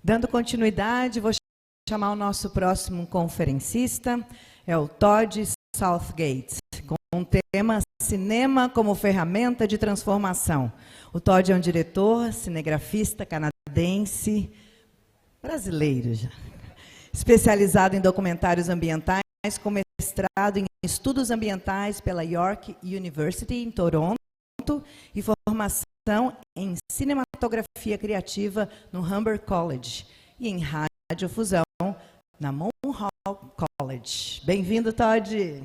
Dando continuidade, vou chamar o nosso próximo conferencista, é o Todd Southgate, com o tema Cinema como Ferramenta de Transformação. O Todd é um diretor, cinegrafista canadense, brasileiro já, especializado em documentários ambientais, com mestrado em estudos ambientais pela York University, em Toronto, e formação em cinematografia criativa no Humber College e em radiofusão na Monroe College. Bem-vindo, Todd.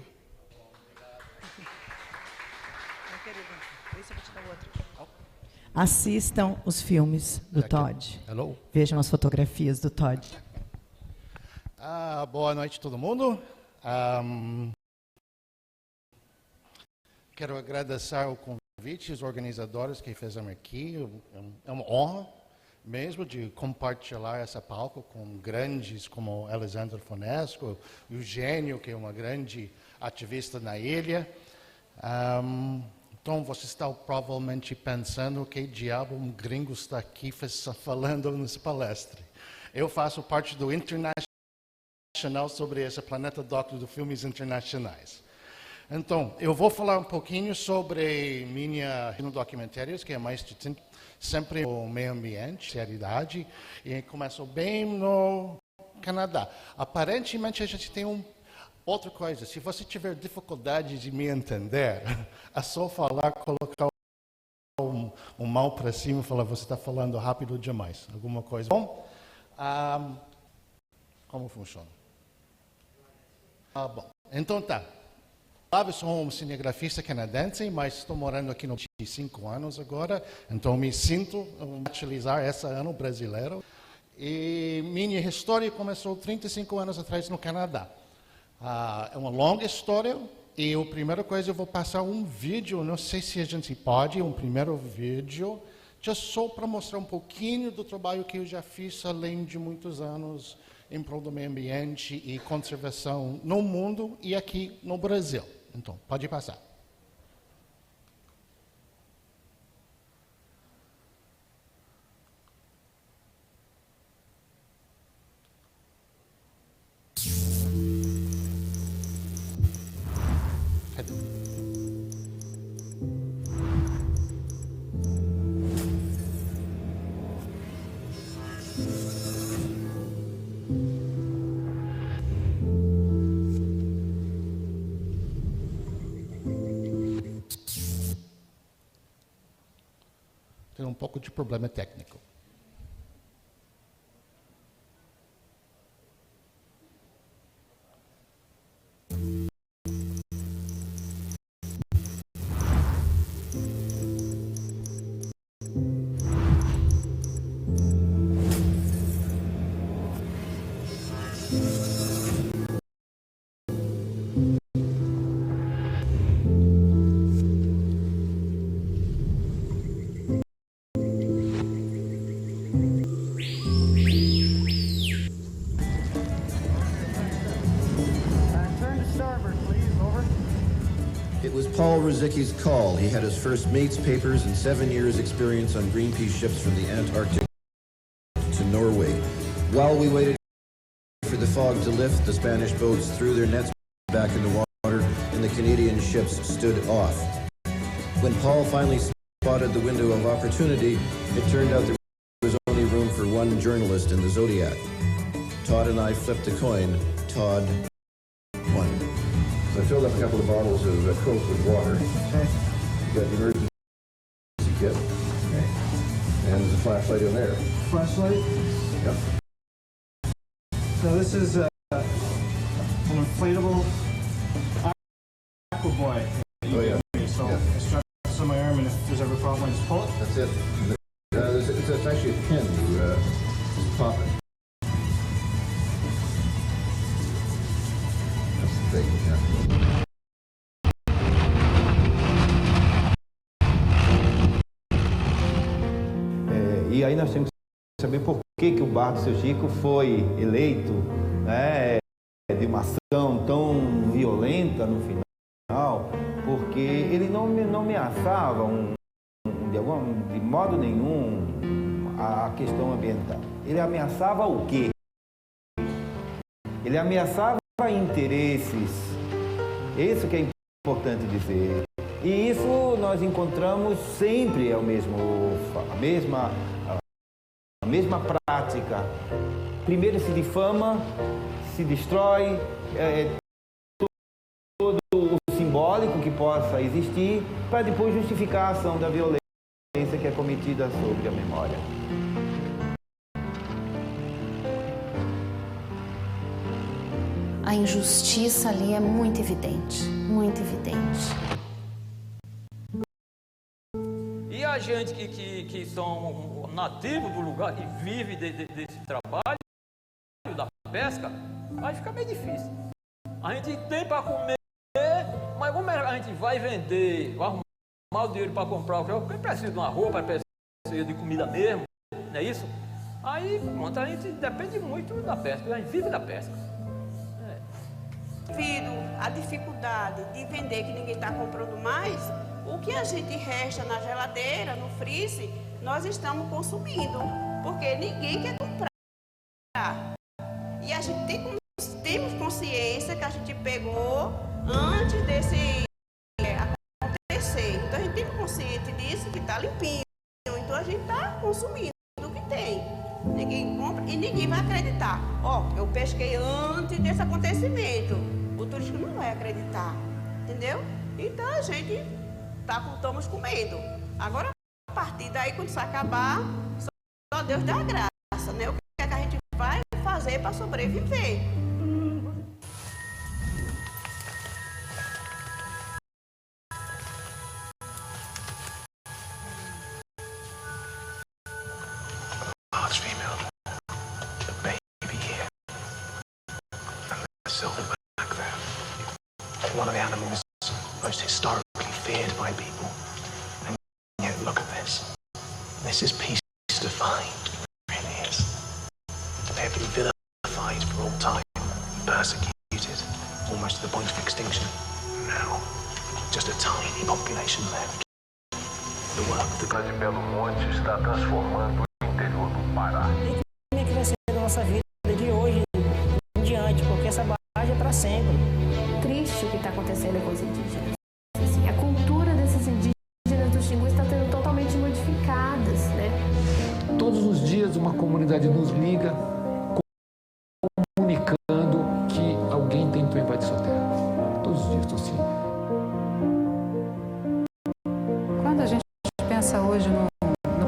Assistam os filmes do Todd. Hello. Vejam as fotografias do Todd. Boa noite, todo mundo. Quero agradecer o convite, os organizadores que fizeram aqui. É uma honra mesmo de compartilhar essa palco com grandes como Alessandro Fonesco, Eugênio, que é uma grande ativista na ilha. Então, você está provavelmente pensando que diabo um gringo está aqui falando nessa palestra. Eu faço parte do Internacional sobre esse Planeta Doc de filmes internacionais. Então, eu vou falar um pouquinho sobre minha documentários, que é mais de sempre o meio ambiente, seriedade, e começou bem no Canadá. Aparentemente, a gente tem outra coisa. Se você tiver dificuldade de me entender, é só falar, colocar um mão para cima e falar, você está falando rápido demais. Alguma coisa. Bom, como funciona? Bom, então tá. Eu sou um cinegrafista canadense, mas estou morando aqui há 25 anos agora, então me sinto utilizar esse ano brasileiro. E minha história começou 35 anos atrás no Canadá. É uma longa história e a primeira coisa eu vou passar um vídeo, não sei se a gente pode, um primeiro vídeo, só para mostrar um pouquinho do trabalho que eu já fiz, além de muitos anos em prol do meio ambiente e conservação no mundo e aqui no Brasil. Então, pode passar. Cadê? Tem um pouco de problema técnico. Paul Ruzicki's call. He had his first mate's papers and 7 years' experience on Greenpeace ships from the Antarctic to Norway. While we waited for the fog to lift, the Spanish boats threw their nets back in the water and the Canadian ships stood off. When Paul finally spotted the window of opportunity, it turned out there was only room for one journalist in the Zodiac. Todd and I flipped a coin. Todd won. I filled up a couple of bottles of Coke with water. Okay. You got the emergency kit. Okay. And there's a flashlight in there. Flashlight? Yep. So this is an inflatable Aqua Boy. Oh yeah. So yeah. I strap this on my arm, and if there's ever a problem, I just pull it. That's it. It's actually a pin. You just pop it. That's the thing. Yeah. E aí nós temos que saber por que o Bar do Seu Chico foi eleito, né, de uma ação tão violenta no final, porque ele não ameaçava de modo nenhum a questão ambiental. Ele ameaçava o quê? Ele ameaçava interesses. Isso que é importante dizer. E isso nós encontramos sempre a mesma prática. Primeiro se difama, se destrói todo o simbólico que possa existir, para depois justificar a ação da violência que é cometida sobre a memória. A injustiça ali é muito evidente, muito evidente. E a gente que são nativos do lugar, que vive desse trabalho, da pesca, vai ficar meio difícil. A gente tem para comer, mas como a gente vai vender, vai arrumar o dinheiro para comprar o que eu preciso de uma roupa, precisa de comida mesmo, não é isso? Aí, a gente depende muito da pesca, a gente vive da pesca. Devido à dificuldade de vender, que ninguém está comprando mais, o que a gente resta na geladeira, no freezer, nós estamos consumindo, porque ninguém quer comprar. E a gente temos consciência que a gente pegou antes desse acontecer. Então a gente tem consciência disso, que está limpinho. Então a gente está consumindo o que tem. Ninguém compra e ninguém vai acreditar. Ó, eu pesquei antes desse acontecimento. O turista não vai acreditar, entendeu? Então a gente estamos comendo. Agora, a partir daí, quando isso acabar, só Deus dá graça, né? O que é que a gente vai fazer para sobreviver? Large female, the baby here, and the silverback there. One of the animals most historically feared by people. And yet, look at this. This is peace defined. It really is. They've been vilified for all time, persecuted, almost to the point of extinction. Now, just a tiny population left. The work of the Grande Belo Monte está transformando o interior do Pará. Como é que vai ser a nossa vida de hoje em diante, porque essa barragem é para sempre. Triste o que está acontecendo com os indígenas. Assim, a cultura desses indígenas do Xingu está sendo totalmente modificadas, né? Todos os dias uma comunidade nos liga comunicando que alguém tentou invadir sua terra. Todos os dias estou assim. Quando a gente pensa hoje no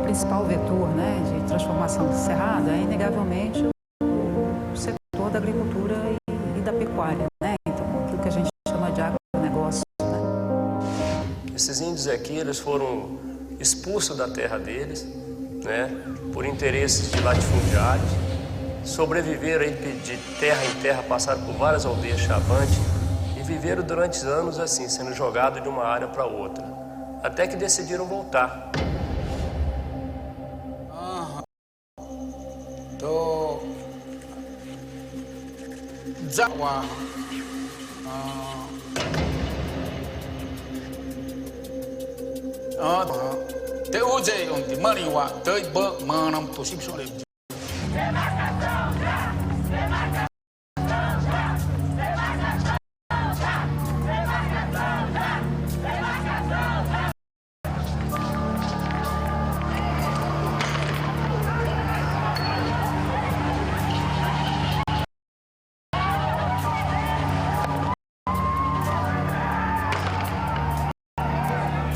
principal vetor, né, de transformação do Cerrado, é inegavelmente o setor da agricultura e da pecuária, né? Então, aquilo que a gente chama de agronegócio, né? Esses índios aqui, eles foram expulsos da terra deles, né, por interesses de latifundiários, sobreviveram aí de terra em terra, passaram por várias aldeias chavantes e viveram durante anos assim, sendo jogados de uma área para outra, até que decidiram voltar.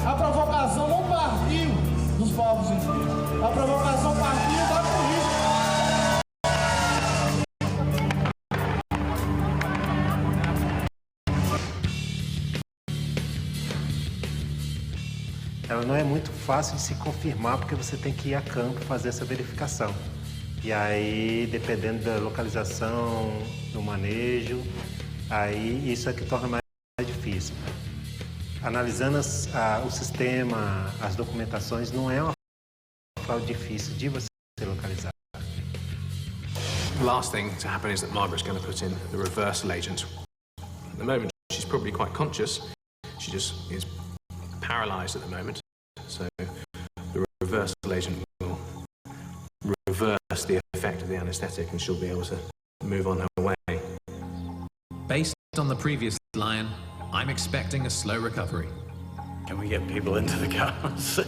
A provocação não partiu dos povos indígenas. A provocação partiu da polícia. Ela não é muito fácil de se confirmar porque você tem que ir a campo fazer essa verificação. E aí, dependendo da localização, do manejo, aí isso é que torna mais difícil. Analisando o sistema, as documentações, não é uma fraude difícil de você localizar. The last thing to happen is that Margaret's going to put in the reversal agent. At the moment, she's probably quite conscious. She just is paralyzed at the moment. So the reversal agent will reverse the effect of the anaesthetic and she'll be able to move on her way. Based on the previous lion, I'm expecting a slow recovery. Can we get people into the cars?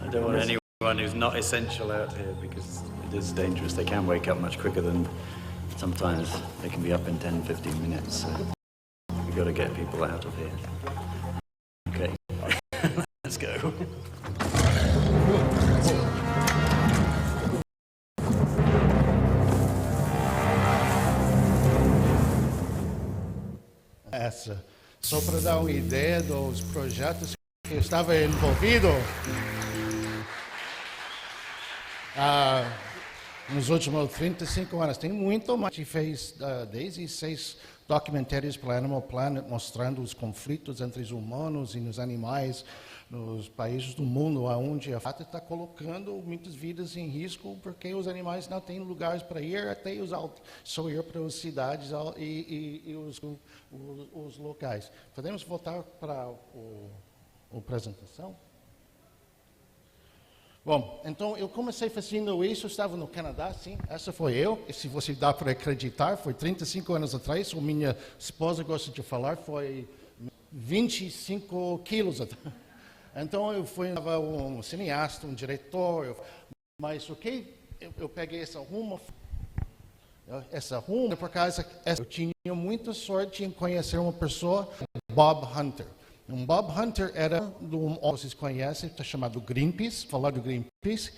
I don't want anyone who's not essential out here because it is dangerous. They can wake up much quicker than sometimes they can be up in 10, 15 minutes. So we've got to get people out of here. Okay, let's go. Só para dar uma ideia dos projetos que eu estava envolvido nos últimos 35 anos. Tem muito mais. A gente fez 16 documentários para Animal Planet mostrando os conflitos entre os humanos e os animais nos países do mundo onde a FATA está colocando muitas vidas em risco porque os animais não têm lugares para ir, até só ir para as cidades e os locais. Podemos voltar para a apresentação? Bom, então eu comecei fazendo isso, estava no Canadá, sim, essa foi eu, e se você dá para acreditar, foi 35 anos atrás, a minha esposa gosta de falar, foi 25 quilos atrás. Então eu fui um cineasta, um diretor, mas o que eu peguei essa ruma por causa eu tinha muita sorte em conhecer uma pessoa, Bob Hunter. Bob Hunter era vocês conhecem, está chamado Greenpeace, falar do Greenpeace.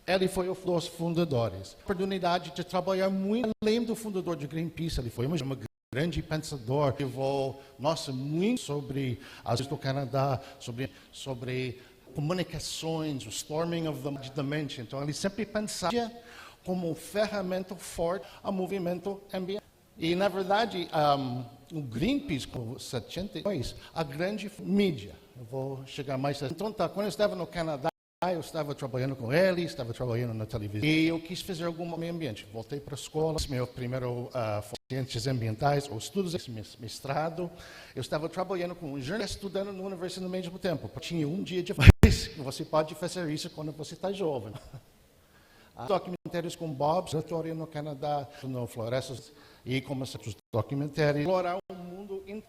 Ele foi um dos fundadores. A oportunidade de trabalhar muito além do fundador do Greenpeace, ele foi uma grande pensador, levou muito sobre as do Canadá, sobre comunicações, o storming of the mente. Então ele sempre pensava como ferramenta forte ao movimento ambiental. E na verdade o Greenpeace, com 72, a grande mídia. Eu vou chegar mais. Então quando eu estava no Canadá, eu estava trabalhando com ele, estava trabalhando na televisão. E eu quis fazer algum meio ambiente. Voltei para a escola, meu primeiro ciências ambientais, ou estudos de mestrado. Eu estava trabalhando com um jornalista, estudando na universidade no mesmo tempo. Tinha um dia de férias. Você pode fazer isso quando você está jovem. Documentários com Bob, laboratório no Canadá, no Florestas, e começamos os documentários, explorar o mundo inteiro.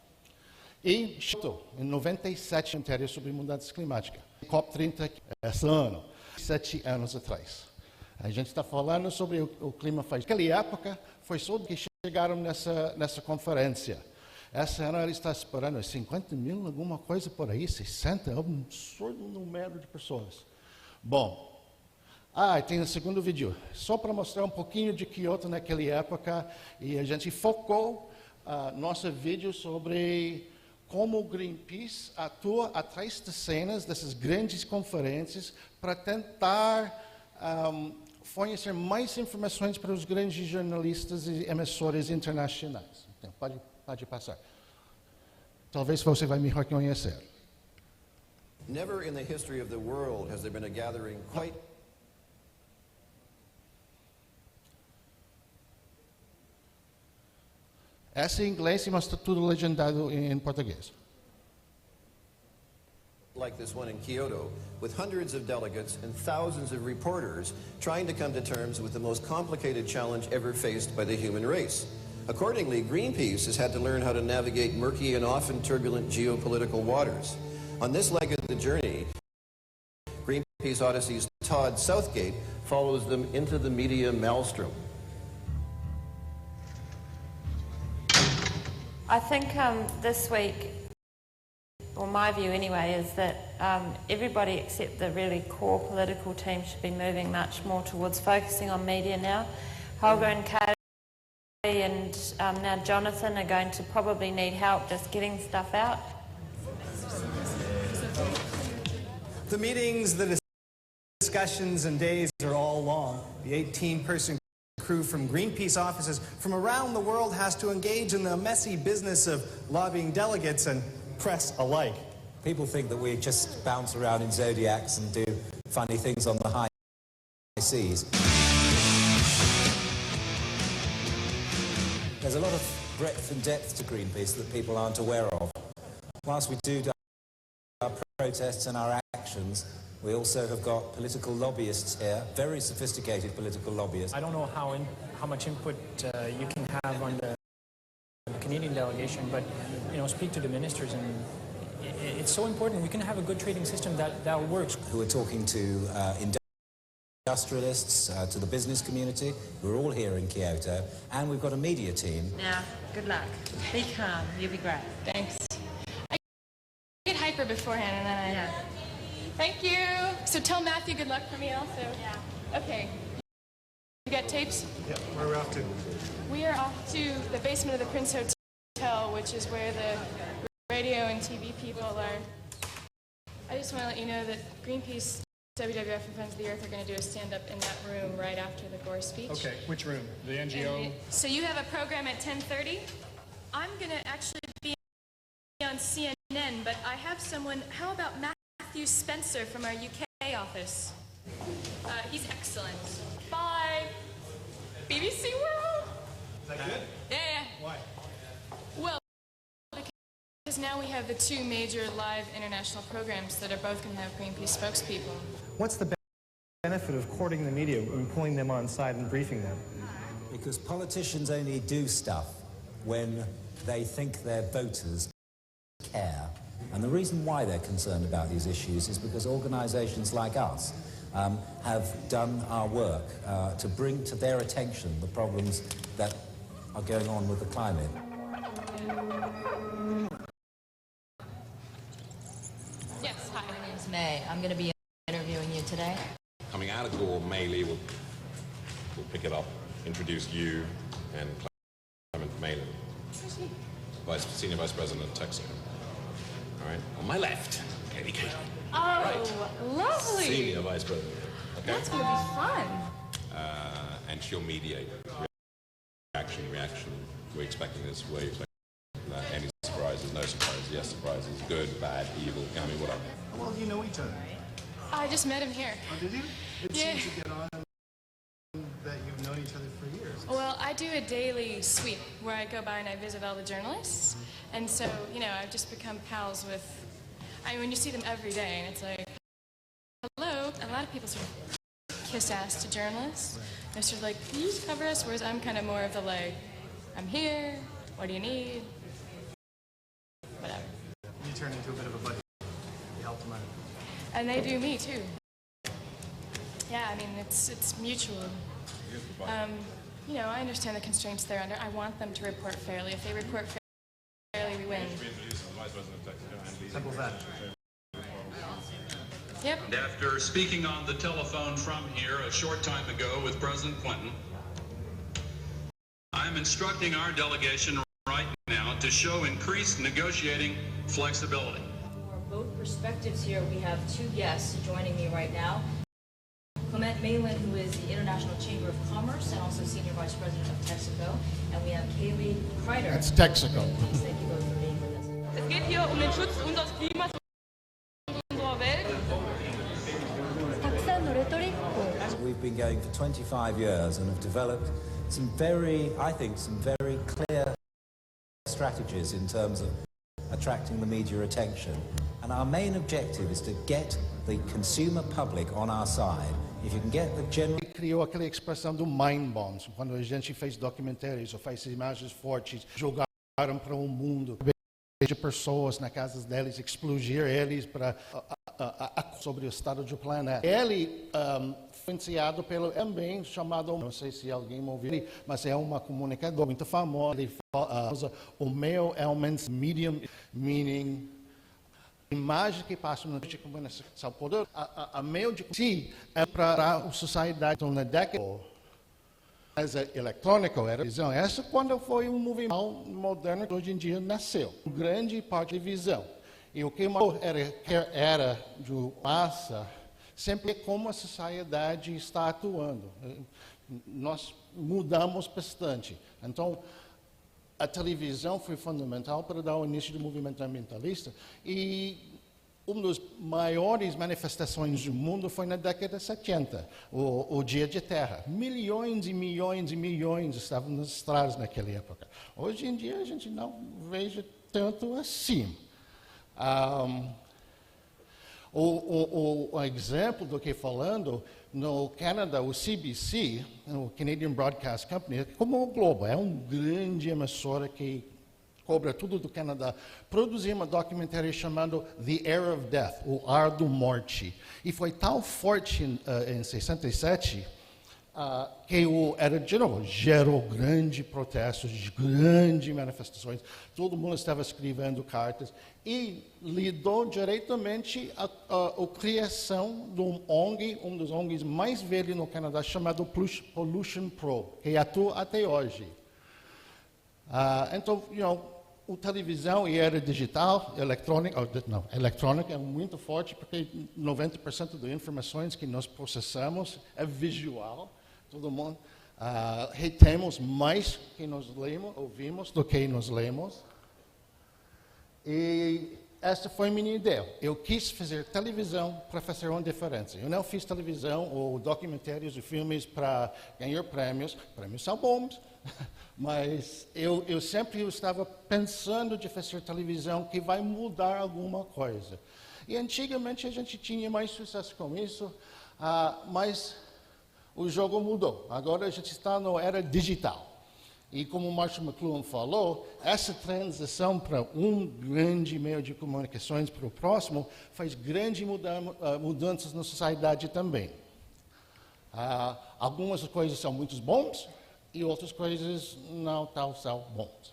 E em 97, documentários sobre mudança climática. COP30 esse ano, 7 anos atrás. A gente está falando sobre o clima faz. Naquela época, foi só que chegaram nessa conferência. Essa ano ele está esperando 50 mil, alguma coisa por aí, 60, é um absurdo número de pessoas. Bom, tem o segundo vídeo, só para mostrar um pouquinho de Kyoto naquela época, e a gente focou nosso vídeo sobre como o Greenpeace atua atrás das cenas dessas grandes conferências para tentar fornecer mais informações para os grandes jornalistas e emissores internacionais. Então, pode passar. Talvez você vai me reconhecer. Never in the history of the world has there been a gathering quite... Essa é em inglês, mas está tudo legendado em português. Like this one in Kyoto, with hundreds of delegates and thousands of reporters trying to come to terms with the most complicated challenge ever faced by the human race. Accordingly, Greenpeace has had to learn how to navigate murky and often turbulent geopolitical waters. On this leg of the journey, Greenpeace Odyssey's Todd Southgate follows them into the media maelstrom. I think this week, or my view anyway, is that everybody except the really core political team should be moving much more towards focusing on media now. Holger and Kari and now Jonathan are going to probably need help just getting stuff out. The meetings, the discussions and days are all long. The 18-person crew from Greenpeace offices from around the world has to engage in the messy business of lobbying delegates and press alike. People think that we just bounce around in zodiacs and do funny things on the high seas. There's a lot of breadth and depth to Greenpeace that people aren't aware of. Whilst we do our protests and our actions, We also have got political lobbyists here, very sophisticated political lobbyists. I don't know how much input you can have on the Canadian delegation, but speak to the ministers, and it's so important. We can have a good trading system that works. Who are talking to industrialists, to the business community. We're all here in Kyoto, and we've got a media team. Now, good luck. Be calm. You'll be great. Thanks. I get hyper beforehand, and then I... Yeah. Thank you. So tell Matthew good luck for me also. Yeah. Okay. You got tapes? Yeah, where are we off to? We are off to the basement of the Prince Hotel, which is where the radio and TV people are. I just want to let you know that Greenpeace, WWF, and Friends of the Earth are going to do a stand-up in that room right after the Gore speech. Okay, which room? The NGO? So you have a program at 10:30. I'm going to actually be on CNN, but I have someone. How about Matthew Spencer from our UK office? He's excellent. Bye. BBC World. Is that good? Yeah. Why? Well, because now we have the two major live international programs that are both going to have Greenpeace spokespeople. What's the benefit of courting the media and pulling them on side and briefing them? Because politicians only do stuff when they think their voters care. And the reason why they're concerned about these issues is because organisations like us have done our work to bring to their attention the problems that are going on with the climate. Yes, hi. My name's May. I'm going to be interviewing you today. Coming out of Gore, Maley will pick it up, introduce you and Clement Malin, Senior Vice President of Texaco. All right, on my left, Katie Cato. Oh, right. Lovely. Senior Vice President. Okay. That's going to be fun. And she'll mediate reaction. We're expecting this. We're expecting any surprises, no surprises, yes surprises, good, bad, evil, I mean, whatever. How well do you know each other? I just met him here. Oh, did you? It Yeah. seems to get on that you've known each other for years. Well, I do a daily sweep where I go by and I visit all the journalists. And so, I've just become pals with, when you see them every day and it's like, hello. A lot of people sort of kiss ass to journalists. They're sort of like, can you just cover us? Whereas I'm kind of more of the like, I'm here, what do you need? Whatever. You turned into a bit of a buddy. You helped him out. And they do me too. Yeah, it's mutual. I understand the constraints they're under. I want them to report fairly. If they report fairly, we win. Simple as that. Yep. And after speaking on the telephone from here a short time ago with President Clinton, I'm instructing our delegation right now to show increased negotiating flexibility. For both perspectives here, we have two guests joining me right now. Clement Malin, who is the International Chamber of Commerce and also Senior Vice President of Texaco. And we have Kaylee Kreider. That's Texaco. Thank you both for being with us. Es geht hier den Schutz unseres Klimas und unserer Welt. We've been going for 25 years and have developed some very clear strategies in terms of attracting the media attention. And our main objective is to get the consumer public on our side. If you can get the general... Criou aquela expressão do mind bombs, quando a gente fez documentários ou faz imagens fortes, jogaram para o mundo de pessoas na casa deles, explodir eles para sobre o estado do planeta. Ele foi influenciado pelo também chamado, não sei se alguém ouviu, mas é uma comunicador muito famosa. Ele fala, o meu é um medium, meaning imagem que passa no de comunicação poder a meio de si é para a sociedade. Então na década eletrônica era visão. Essa quando foi um movimento moderno que hoje em dia nasceu. Grande parte de visão. E o que era de massa sempre é como a sociedade está atuando. Nós mudamos bastante. Então a televisão foi fundamental para dar o início do movimento ambientalista e uma das maiores manifestações do mundo foi na década de 70, o Dia de Terra. Milhões e milhões e milhões estavam nas estradas naquela época. Hoje em dia a gente não veja tanto assim. O exemplo do que falando, no Canadá, o CBC, o Canadian Broadcast Company, como o Globo, é uma grande emissora que cobra tudo do Canadá, produziu um documentário chamado The Air of Death, o Ar do Morte. E foi tão forte em 67 que de novo, gerou grandes protestos, grandes manifestações, todo mundo estava escrevendo cartas e lidou diretamente a criação de ONG, um dos ONGs mais velhos no Canadá, chamado Pollution Pro, que atua até hoje. Então, a televisão e era digital, eletrônica é muito forte, porque 90% das informações que nós processamos é visual. Todo mundo retemos mais que nós ouvimos do que nós lemos. E essa foi a minha ideia. Eu quis fazer televisão para fazer uma diferença. Eu não fiz televisão ou documentários e filmes para ganhar prêmios. Prêmios são bons, mas eu sempre estava pensando de fazer televisão que vai mudar alguma coisa. E antigamente a gente tinha mais sucesso com isso, mas o jogo mudou. Agora a gente está na era digital. E como o Marshall McLuhan falou, essa transição para um grande meio de comunicações para o próximo faz grandes mudanças na sociedade também. Algumas coisas são muito boas e outras coisas não são boas.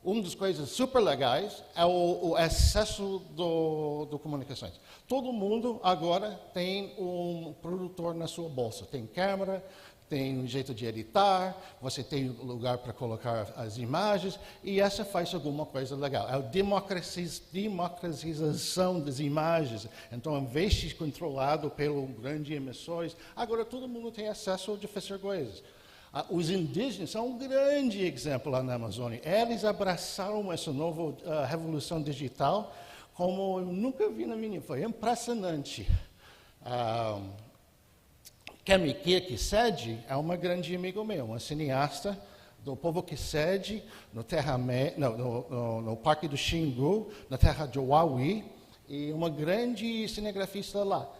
Uma das coisas super legais é o acesso do comunicações. Todo mundo agora tem um produtor na sua bolsa. Tem câmera, tem um jeito de editar, você tem lugar para colocar as imagens, e essa faz alguma coisa legal. É a democratização das imagens. Então, em vez de ser controlado pelo grande emissores, agora todo mundo tem acesso de fazer coisas. Os indígenas são um grande exemplo lá na Amazônia. Eles abraçaram essa nova revolução digital como eu nunca vi na minha vida. Foi impressionante. Kemi Kisede é uma grande amigo meu, uma cineasta do povo Kisede, no Parque do Xingu, na terra de Huawi, e uma grande cinegrafista lá.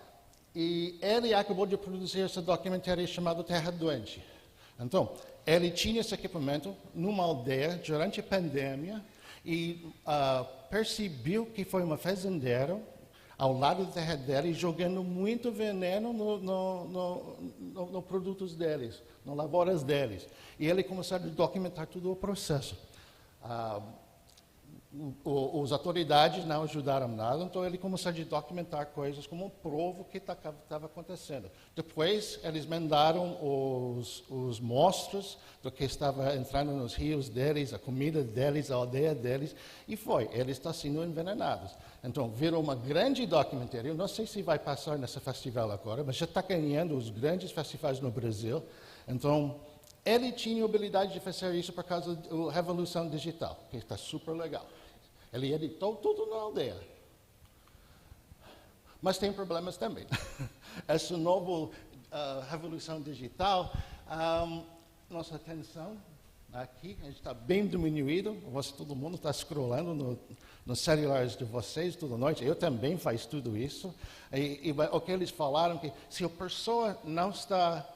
E ele acabou de produzir esse documentário chamado Terra Doente. Então, ele tinha esse equipamento numa aldeia durante a pandemia e percebeu que foi uma fazendeira ao lado da terra dele jogando muito veneno nos produtos deles, nas lavouras deles. E ele começou a documentar todo o processo. As autoridades não ajudaram nada, então ele começou a documentar coisas como prova que estava acontecendo. Depois, eles mandaram os monstros do que estava entrando nos rios deles, a comida deles, a aldeia deles, e eles estão sendo envenenados. Então, virou uma grande documentário. Eu não sei se vai passar nesse festival agora, mas já está ganhando os grandes festivais no Brasil. Então, ele tinha a habilidade de fazer isso por causa da revolução digital, que está super legal. Ele editou tudo na aldeia. Mas tem problemas também. Essa nova revolução digital, nossa atenção aqui, a gente está bem diminuído. Todo mundo está scrollando nos celulares de vocês toda noite. Eu também faço tudo isso. E o que eles falaram que se a pessoa não está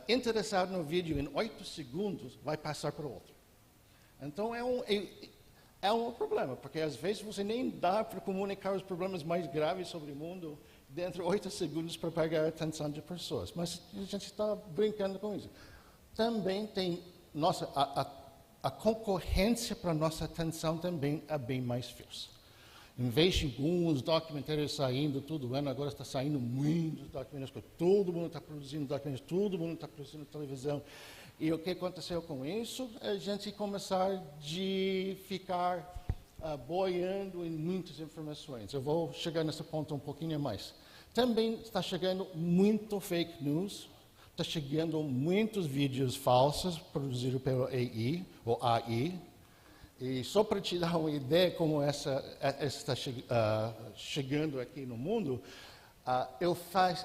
interessada no vídeo em 8 segundos, vai passar para o outro. Então é um problema, porque às vezes você nem dá para comunicar os problemas mais graves sobre o mundo dentro de 8 segundos para pegar a atenção de pessoas. Mas a gente está brincando com isso. Também tem a concorrência para nossa atenção também é bem mais fierce. Em vez de alguns documentários saindo todo ano, agora está saindo muitos documentários, porque todo mundo está produzindo documentários, todo mundo está produzindo televisão. E o que aconteceu com isso? A gente começar a ficar boiando em muitas informações. Eu vou chegar nesse ponto um pouquinho mais. Também está chegando muito fake news, está chegando muitos vídeos falsos produzidos pelo AI. E só para te dar uma ideia como essa está chegando aqui no mundo, eu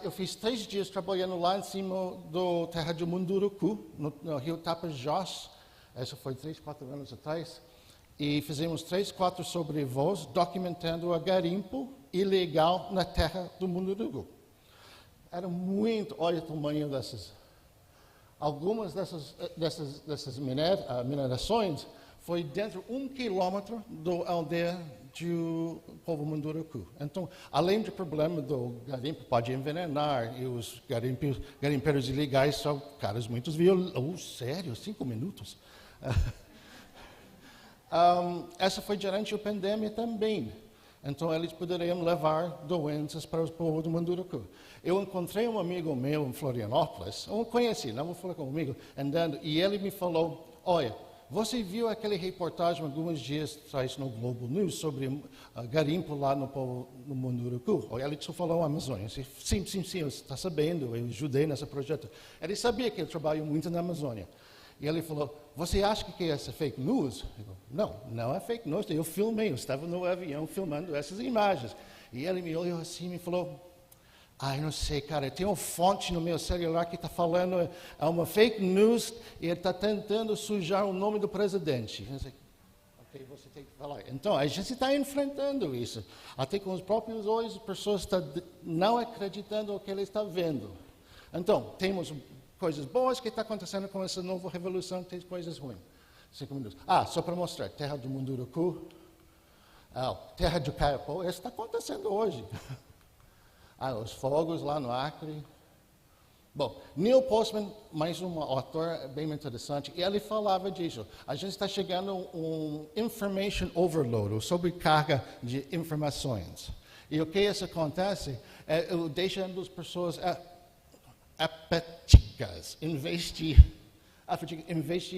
fiz 3 dias trabalhando lá em cima do terra de Munduruku, no rio Tapajós. Isso foi 3, 4 anos atrás. e fizemos 3, 4 sobrevoos documentando o garimpo ilegal na terra do Munduruku. Era muito, olha o tamanho dessas. Algumas dessas minerações foi dentro de 1 quilômetro da aldeia do povo Munduruku. Então, além do problema do garimpo, pode envenenar, e os garimpeiros ilegais são caras muito violentos. Sério? 5 minutos? Essa foi durante a pandemia também. Então, eles poderiam levar doenças para o povo do Munduruku. Eu encontrei um amigo meu em Florianópolis, eu conheci, não vou falar comigo, andando, e ele me falou, olha, você viu aquele reportagem alguns dias atrás no Globo News sobre garimpo lá no Munduruku? Ele só falou Amazônia. Sim, eu estou sabendo, eu ajudei nesse projeto. Ele sabia que eu trabalho muito na Amazônia. E ele falou, você acha que essa é fake news? Eu falei, não é fake news, eu filmei, eu estava no avião filmando essas imagens. E ele me olhou assim e me falou, eu não sei, cara, tem uma fonte no meu celular que está falando, é uma fake news e ele está tentando sujar o nome do presidente. Eu disse, ok, você tem que falar. Então, a gente está enfrentando isso. Até com os próprios olhos, as pessoas estão não acreditando no que eles estão vendo. Então, temos coisas boas que estão acontecendo com essa nova revolução, tem coisas ruins. 5 minutos. Só para mostrar, terra do Munduruku, terra do Caiapó, isso está acontecendo hoje. Os fogos lá no Acre. Bom, Neil Postman, mais um autor bem interessante, e ele falava disso. A gente está chegando a information overload, ou sobrecarga de informações. E o que isso acontece é deixando as pessoas apáticas, em vez de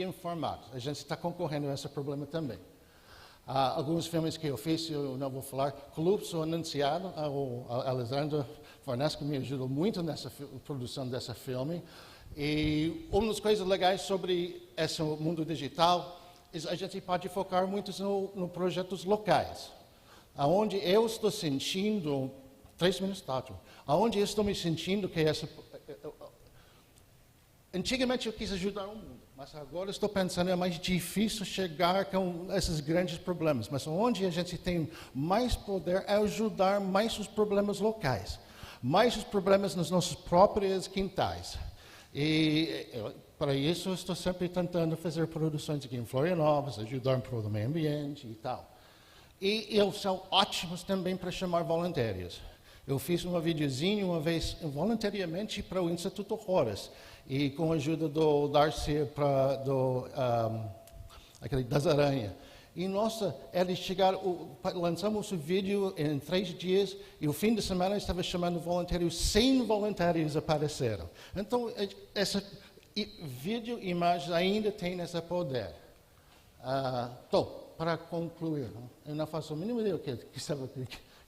informadas. A gente está concorrendo a esse problema também. Alguns filmes que eu fiz, eu não vou falar. Calypso Anunciado, o Alessandro Fornesco me ajudou muito nessa produção desse filme. E uma das coisas legais sobre esse mundo digital é a gente pode focar muito no projetos locais. Onde eu estou sentindo, 3 minutos, onde eu estou me sentindo que antigamente eu quis ajudar o mundo. Mas agora estou pensando, é mais difícil chegar com esses grandes problemas. Mas onde a gente tem mais poder é ajudar mais os problemas locais. Mais os problemas nos nossos próprios quintais. E para isso eu estou sempre tentando fazer produções aqui em Florianópolis, ajudar para o meio ambiente e tal. E eles são ótimos também para chamar voluntários. Eu fiz um videozinho uma vez voluntariamente para o Instituto Horace. E com a ajuda do Darcy, aquele das aranhas. E eles chegaram, lançamos o vídeo em 3 dias, e o fim de semana estava chamando voluntários, 100 voluntários apareceram. Então, esse vídeo e imagem ainda tem esse poder. Então, para concluir, eu não faço a mínima ideia do que estava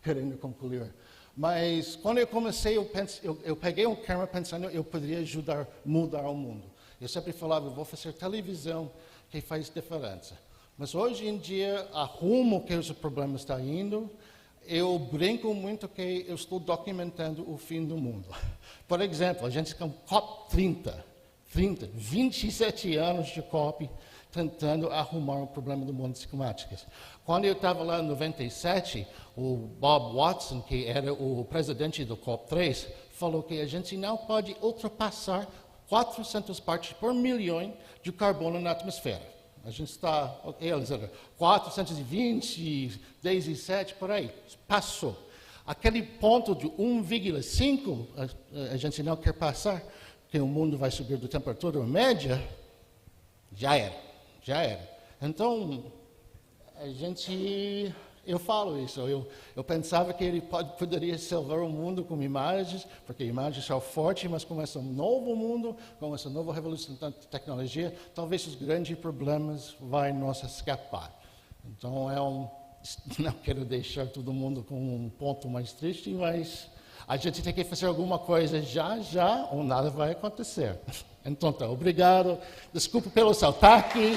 querendo concluir. Mas quando eu comecei, eu peguei um câmera pensando que eu poderia ajudar a mudar o mundo. Eu sempre falava, eu vou fazer televisão que faz diferença. Mas hoje em dia, a rumo que os problemas estão indo, eu brinco muito que eu estou documentando o fim do mundo. Por exemplo, a gente com COP30, 27 anos de COP, tentando arrumar o problema do mundo climático. Quando eu estava lá em 97, o Bob Watson, que era o presidente do COP3, falou que a gente não pode ultrapassar 400 partes por milhão de carbono na atmosfera. A gente está, 420, 17, por aí, passou. Aquele ponto de 1,5, a gente não quer passar, que o mundo vai subir de temperatura média, já era. Então, eu falo isso, eu pensava que ele poderia salvar o mundo com imagens, porque imagens são fortes, mas com esse novo mundo, com essa nova revolução da tecnologia, talvez os grandes problemas vão nos escapar. Então, não quero deixar todo mundo com um ponto mais triste, mas a gente tem que fazer alguma coisa já, ou nada vai acontecer. Então, obrigado. Desculpe pelo sotaque.